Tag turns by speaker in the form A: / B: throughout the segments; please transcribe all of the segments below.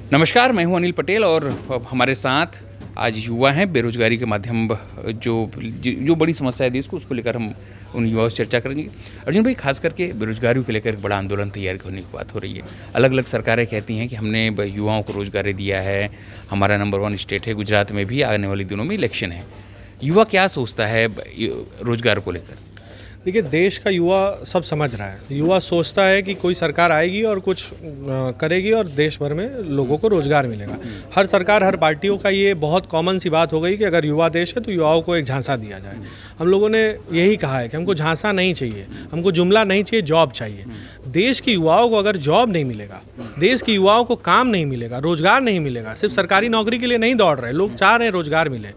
A: नमस्कार, मैं हूं अनिल पटेल और हमारे साथ आज युवा हैं। बेरोजगारी के माध्यम जो बड़ी समस्या है देश को, उसको लेकर हम उन युवाओं से चर्चा करेंगे। अर्जुन भाई, खास करके बेरोजगारी को लेकर एक बड़ा आंदोलन तैयार करने की बात हो रही है। अलग अलग सरकारें कहती हैं कि हमने युवाओं को रोजगार दिया है, हमारा नंबर 1 स्टेट है। गुजरात में भी आने वाले दिनों में इलेक्शन है। युवा क्या सोचता है रोजगार को लेकर?
B: देखिए, देश का युवा सब समझ रहा है। युवा सोचता है कि कोई सरकार आएगी और कुछ करेगी और देश भर में लोगों को रोजगार मिलेगा। हर सरकार, हर पार्टियों का ये बहुत कॉमन सी बात हो गई कि अगर युवा देश है तो युवाओं को एक झांसा दिया जाए। हम लोगों ने यही कहा है कि हमको झांसा नहीं चाहिए, हमको जुमला नहीं चाहिए, जॉब चाहिए। देश के युवाओं को अगर जॉब नहीं मिलेगा, देश के युवाओं को काम नहीं मिलेगा, रोजगार नहीं मिलेगा, सिर्फ सरकारी नौकरी के लिए नहीं दौड़ रहे लोग, चाह रहे हैं रोजगार मिले।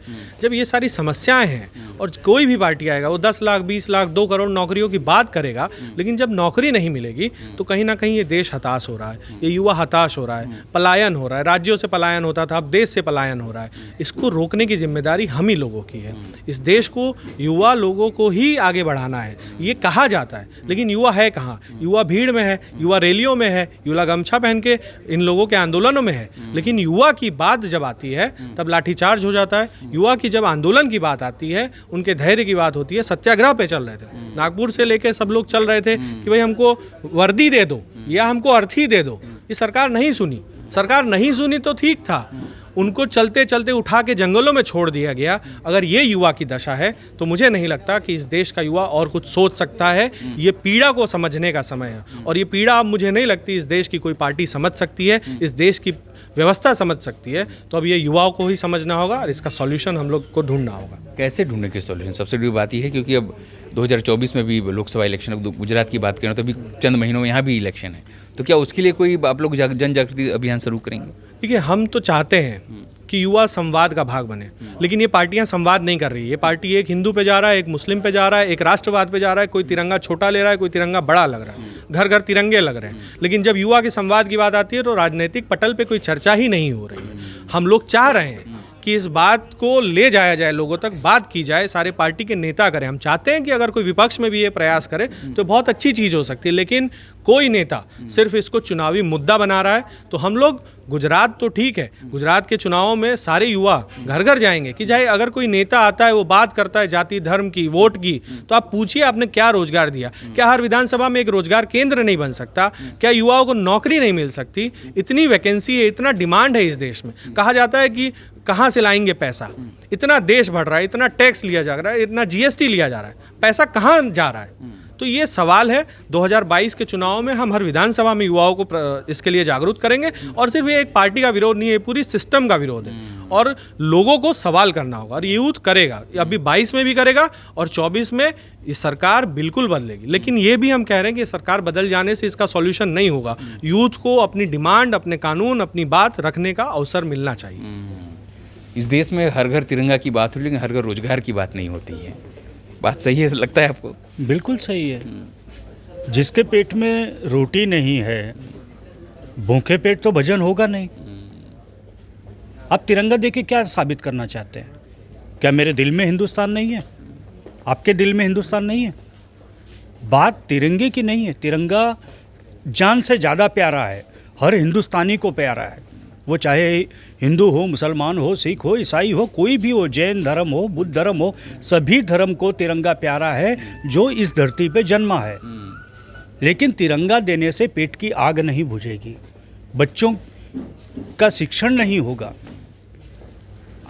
B: जब ये सारी समस्याएं हैं और कोई भी पार्टी आएगा वो 10 लाख, 20 लाख, 2 करोड़ नौकरियों की बात करेगा, लेकिन जब नौकरी नहीं मिलेगी तो कहीं ना कहीं ये देश हताश हो रहा है, ये युवा हताश हो रहा है, पलायन हो रहा है। राज्यों से पलायन होता था, अब देश से पलायन हो रहा है। इसको रोकने की जिम्मेदारी हम ही लोगों की है। इस देश को युवा लोगों को ही आगे बढ़ाना है, ये कहा जाता है, लेकिन युवा है कहाँ? युवा भीड़ में है, युवा रैलियों में है, युवा गमछा पहन के इन लोगों के आंदोलनों में है। लेकिन युवा की बात जब आती है तब लाठीचार्ज हो जाता है। युवा की जब आंदोलन की बात आती है, उनके धैर्य की बात होती है। सत्याग्रह पे चल रहे थे, नागपुर से लेके सब लोग चल रहे थे कि भाई हमको वर्दी दे दो या हमको अर्थी दे दो। ये सरकार नहीं सुनी। सरकार नहीं सुनी तो ठीक था, उनको चलते चलते उठा के जंगलों में छोड़ दिया गया। अगर ये युवा की दशा है तो मुझे नहीं लगता कि इस देश का युवा और कुछ सोच सकता है। ये पीड़ा को समझने का समय है, और ये पीड़ा अब मुझे नहीं लगती इस देश की कोई पार्टी समझ सकती है, इस देश की व्यवस्था समझ सकती है। तो अब ये युवाओं को ही समझना होगा और इसका सॉल्यूशन हम लोग को ढूंढना होगा।
A: कैसे ढूंढने के सॉल्यूशन? सबसे बड़ी बात यह है क्योंकि अब 2024 में भी लोकसभा इलेक्शन, गुजरात की बात करें तो अभी चंद महीनों में यहाँ भी इलेक्शन है, तो क्या उसके लिए कोई आप लोग जन जागृति अभियान शुरू करेंगे?
B: देखिए, हम तो चाहते हैं कि युवा संवाद का भाग बने, लेकिन ये पार्टियां संवाद नहीं कर रही है। ये पार्टी एक हिंदू पे जा रहा है, एक मुस्लिम पे जा रहा है, एक राष्ट्रवाद पे जा रहा है। कोई तिरंगा छोटा ले रहा है, कोई तिरंगा बड़ा लग रहा है, घर घर तिरंगे लग रहे हैं। लेकिन जब युवा के संवाद की बात आती है तो राजनीतिक पटल पे कोई चर्चा ही नहीं हो रही है। हम लोग चाह रहे हैं कि इस बात को ले जाया जाए, लोगों तक बात की जाए, सारे पार्टी के नेता करें। हम चाहते हैं कि अगर कोई विपक्ष में भी ये प्रयास करे तो बहुत अच्छी चीज़ हो सकती है, लेकिन कोई नेता सिर्फ इसको चुनावी मुद्दा बना रहा है। तो हम लोग, गुजरात तो ठीक है, गुजरात के चुनावों में सारे युवा घर घर जाएंगे कि चाहे अगर कोई नेता आता है वो बात करता है जाति धर्म की, वोट की, तो आप पूछिए आपने क्या रोजगार दिया? क्या हर विधानसभा में एक रोजगार केंद्र नहीं बन सकता? क्या युवाओं को नौकरी नहीं मिल सकती? इतनी वैकेंसी है, इतना डिमांड है इस देश में। कहा जाता है कि कहाँ से लाएंगे पैसा? इतना देश बढ़ रहा है, इतना टैक्स लिया जा रहा है, इतना जीएसटी लिया जा रहा है, पैसा कहाँ जा रहा है? तो ये सवाल है। 2022 के चुनाव में हम हर विधानसभा में युवाओं को इसके लिए जागरूक करेंगे। और सिर्फ ये एक पार्टी का विरोध नहीं है, पूरी सिस्टम का विरोध है, और लोगों को सवाल करना होगा, और यूथ करेगा। अभी 22 में भी करेगा और 24 में ये सरकार बिल्कुल बदलेगी। लेकिन ये भी हम कह रहे हैं कि सरकार बदल जाने से इसका सॉल्यूशन नहीं होगा। यूथ को अपनी डिमांड, अपने कानून, अपनी बात रखने का अवसर मिलना चाहिए।
A: इस देश में हर घर तिरंगा की बात हो, लेकिन हर घर रोजगार की बात नहीं होती है। बात सही है, लगता है आपको?
C: बिल्कुल सही है। जिसके पेट में रोटी नहीं है, भूखे पेट तो भजन होगा नहीं। आप तिरंगा देके क्या साबित करना चाहते हैं? क्या मेरे दिल में हिंदुस्तान नहीं है? आपके दिल में हिंदुस्तान नहीं है? बात तिरंगे की नहीं है। तिरंगा जान से ज़्यादा प्यारा है, हर हिंदुस्तानी को प्यारा है। वो चाहे हिंदू हो, मुसलमान हो, सिख हो, ईसाई हो, कोई भी हो, जैन धर्म हो, बुद्ध धर्म हो, सभी धर्म को तिरंगा प्यारा है जो इस धरती पे जन्मा है। लेकिन तिरंगा देने से पेट की आग नहीं बुझेगी, बच्चों का शिक्षण नहीं होगा।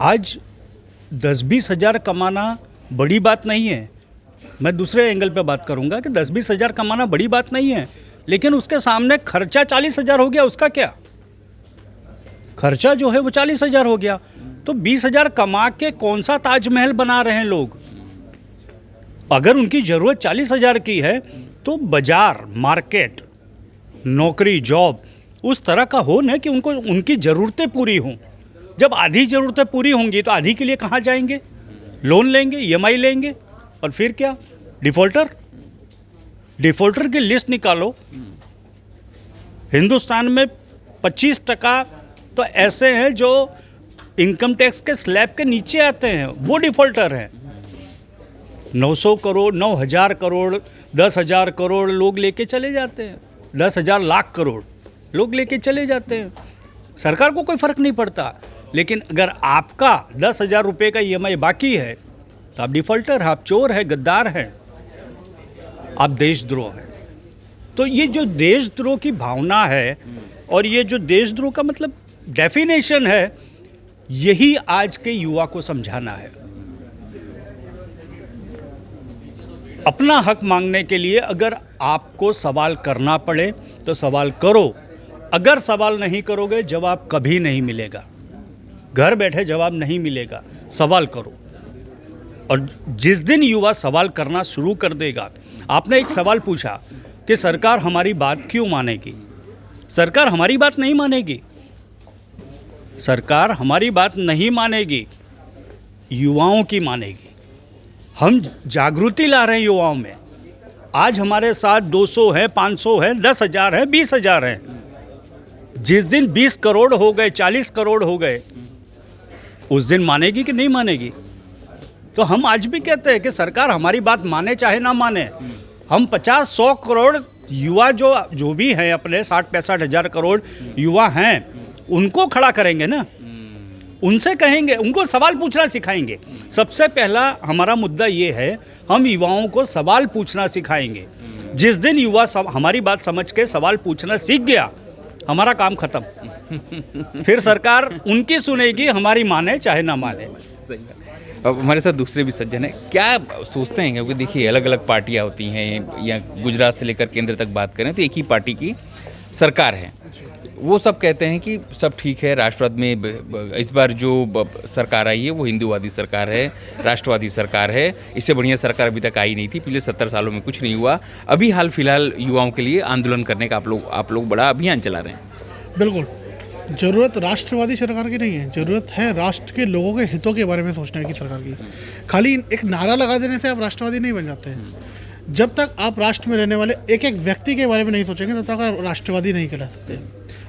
C: आज 10-20 हज़ार कमाना बड़ी बात नहीं है। मैं दूसरे एंगल पे बात करूंगा कि 10-20 हज़ार कमाना बड़ी बात नहीं है, लेकिन उसके सामने खर्चा 40 हज़ार हो गया, उसका क्या? खर्चा जो है वो 40 हज़ार हो गया, तो 20 हज़ार कमा के कौन सा ताजमहल बना रहे हैं लोग? अगर उनकी ज़रूरत 40 हज़ार की है तो बाजार, मार्केट, नौकरी, जॉब उस तरह का हो ना कि उनको उनकी ज़रूरतें पूरी हों। जब आधी ज़रूरतें पूरी होंगी तो आधी के लिए कहाँ जाएंगे? लोन लेंगे, EMI लेंगे, और फिर क्या? डिफ़ॉल्टर की लिस्ट निकालो। हिंदुस्तान में 25% तो ऐसे हैं जो इनकम टैक्स के स्लैब के नीचे आते हैं, वो डिफ़ॉल्टर हैं। 900 करोड़, 9,000 करोड़, 10,000 करोड़ लोग लेके चले जाते हैं, 10,000 लाख करोड़ लोग लेके चले जाते हैं। सरकार को कोई फ़र्क नहीं पड़ता। लेकिन अगर आपका 10,000 रुपये का EMI बाकी है तो आप डिफ़ॉल्टर हैं, आप चोर हैं, गद्दार हैं, आप देशद्रोह हैं। तो ये जो देशद्रोह की भावना है और ये जो देशद्रोह का मतलब डेफिनेशन है, यही आज के युवा को समझाना है। अपना हक मांगने के लिए अगर आपको सवाल करना पड़े तो सवाल करो। अगर सवाल नहीं करोगे जवाब कभी नहीं मिलेगा। घर बैठे जवाब नहीं मिलेगा, सवाल करो। और जिस दिन युवा सवाल करना शुरू कर देगा, आपने एक सवाल पूछा कि सरकार हमारी बात क्यों मानेगी। सरकार हमारी बात नहीं मानेगी, सरकार हमारी बात नहीं मानेगी, युवाओं की मानेगी। हम जागृति ला रहे हैं युवाओं में। आज हमारे साथ 200 है, 500 है, 10,000 है, 20,000 है। जिस दिन 20 करोड़ हो गए, 40 करोड़ हो गए, उस दिन मानेगी कि नहीं मानेगी। तो हम आज भी कहते हैं कि सरकार हमारी बात माने चाहे ना माने, हम 50-100 करोड़ युवा जो भी हैं, अपने 60-65 हज़ार करोड़ युवा हैं, उनको खड़ा करेंगे ना, उनसे कहेंगे, उनको सवाल पूछना सिखाएंगे। सबसे पहला हमारा मुद्दा ये है, हम युवाओं को सवाल पूछना सिखाएंगे। जिस दिन युवा हमारी बात समझ के सवाल पूछना सीख गया, हमारा काम खत्म। फिर सरकार उनकी सुनेगी, हमारी माने चाहे ना माने।
A: सही बात। अब हमारे साथ दूसरे भी सज्जन हैं, क्या सोचते हैं? क्योंकि देखिए अलग अलग पार्टियां होती हैं, या गुजरात से लेकर केंद्र तक बात करें तो एक ही पार्टी की सरकार है। वो सब कहते हैं कि सब ठीक है, राष्ट्रवाद में इस बार जो सरकार आई है वो हिंदूवादी सरकार है, राष्ट्रवादी सरकार है। इससे बढ़िया सरकार अभी तक आई नहीं थी, पिछले 70 सालों में कुछ नहीं हुआ। अभी हाल फिलहाल युवाओं के लिए आंदोलन करने का आप लोग बड़ा अभियान चला रहे हैं।
D: बिल्कुल, ज़रूरत राष्ट्रवादी सरकार की नहीं है, ज़रूरत है राष्ट्र के लोगों के हितों के बारे में सोचने की सरकार की। खाली एक नारा लगा देने से आप राष्ट्रवादी नहीं बन जाते हैं। जब तक आप राष्ट्र में रहने वाले एक एक व्यक्ति के बारे में नहीं सोचेंगे, तब तक आप राष्ट्रवादी नहीं कहला सकते।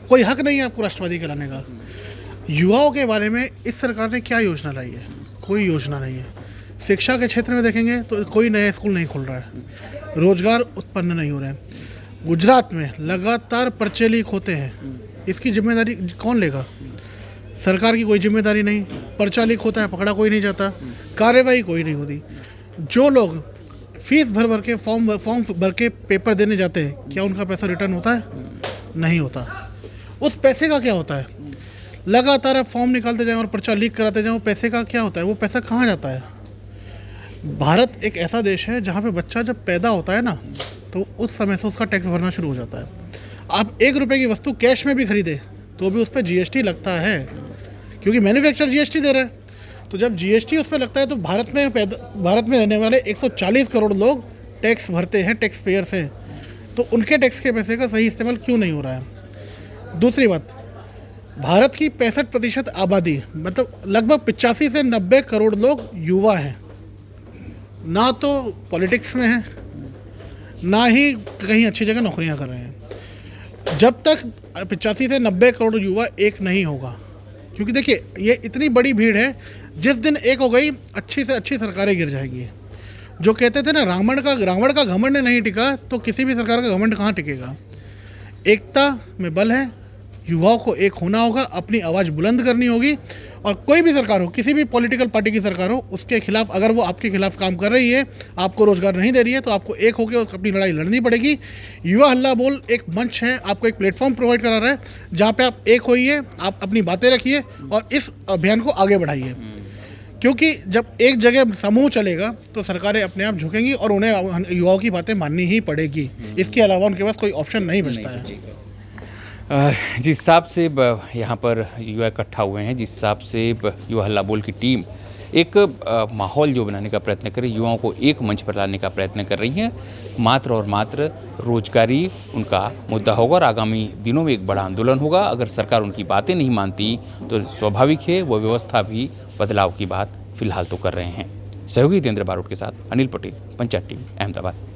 D: कोई हक नहीं है आपको राष्ट्रवादी कहलाने का। युवाओं के बारे में इस सरकार ने क्या योजना लाई है? कोई योजना नहीं है। शिक्षा के क्षेत्र में देखेंगे तो कोई नया स्कूल नहीं खुल रहा है, रोजगार उत्पन्न नहीं हो रहे हैं। गुजरात में लगातार पर्चे लीक होते हैं, इसकी जिम्मेदारी कौन लेगा? सरकार की कोई जिम्मेदारी नहीं। पर्चा लीक होता है, पकड़ा कोई नहीं जाता, कार्रवाई कोई नहीं होती। जो लोग फीस भर के फॉर्म भर के पेपर देने जाते हैं, क्या उनका पैसा रिटर्न होता है? नहीं होता। उस पैसे का क्या होता है? लगातार आप फॉर्म निकालते जाएं और पर्चा लीक कराते जाएं, वो पैसे का क्या होता है? वो पैसा कहाँ जाता है? भारत एक ऐसा देश है जहाँ पे बच्चा जब पैदा होता है ना, तो उस समय से उसका टैक्स भरना शुरू हो जाता है। आप 1 रुपये की वस्तु कैश में भी खरीदे तो भी उस पर GST लगता है, क्योंकि मैन्युफैक्चरर GST दे रहा है। तो जब GST उस पर लगता है तो भारत में रहने वाले 140 करोड़ लोग टैक्स भरते हैं, टैक्स पेयर्स हैं। तो उनके टैक्स के पैसे का सही इस्तेमाल क्यों नहीं हो रहा है? दूसरी बात, भारत की 65% आबादी, मतलब लगभग 85 से 90 करोड़ लोग युवा हैं। ना तो पॉलिटिक्स में हैं, ना ही कहीं अच्छी जगह नौकरियां कर रहे हैं। जब तक 85 से 90 करोड़ युवा एक नहीं होगा, क्योंकि देखिए ये इतनी बड़ी भीड़ है, जिस दिन एक हो गई अच्छी से अच्छी सरकारें गिर जाएंगी। जो कहते थे ना, रावण का घमंड नहीं टिका, तो किसी भी सरकार का घमंड कहाँ टिकेगा? एकता में बल है। युवाओं को एक होना होगा, अपनी आवाज़ बुलंद करनी होगी। और कोई भी सरकार हो, किसी भी पॉलिटिकल पार्टी की सरकार हो, उसके खिलाफ अगर वो आपके खिलाफ काम कर रही है, आपको रोजगार नहीं दे रही है, तो आपको एक होकर अपनी लड़ाई लड़नी पड़ेगी। युवा हल्ला बोल एक मंच है, आपको एक प्लेटफॉर्म प्रोवाइड करा रहा है, जहाँ पे आप एक होइए, आप अपनी बातें रखिए और इस अभियान को आगे बढ़ाइए। क्योंकि जब एक जगह समूह चलेगा तो सरकारें अपने आप झुकेंगी और उन्हें युवाओं की बातें माननी ही पड़ेगी। इसके अलावा उनके पास कोई ऑप्शन नहीं बचता है।
A: जिस हिसाब से यहाँ पर युवा इकट्ठा हुए हैं, जिस हिसाब से युवा हल्ला बोल की टीम एक माहौल जो बनाने का प्रयत्न कर रही है, युवाओं को एक मंच पर लाने का प्रयत्न कर रही हैं, मात्र और मात्र रोजगारी उनका मुद्दा होगा और आगामी दिनों में एक बड़ा आंदोलन होगा। अगर सरकार उनकी बातें नहीं मानती तो स्वाभाविक है वो व्यवस्था भी बदलाव की बात फिलहाल तो कर रहे हैं। सहयोगी देवेंद्र बारोट के साथ अनिल पटेल, पंचायत टीवी, अहमदाबाद।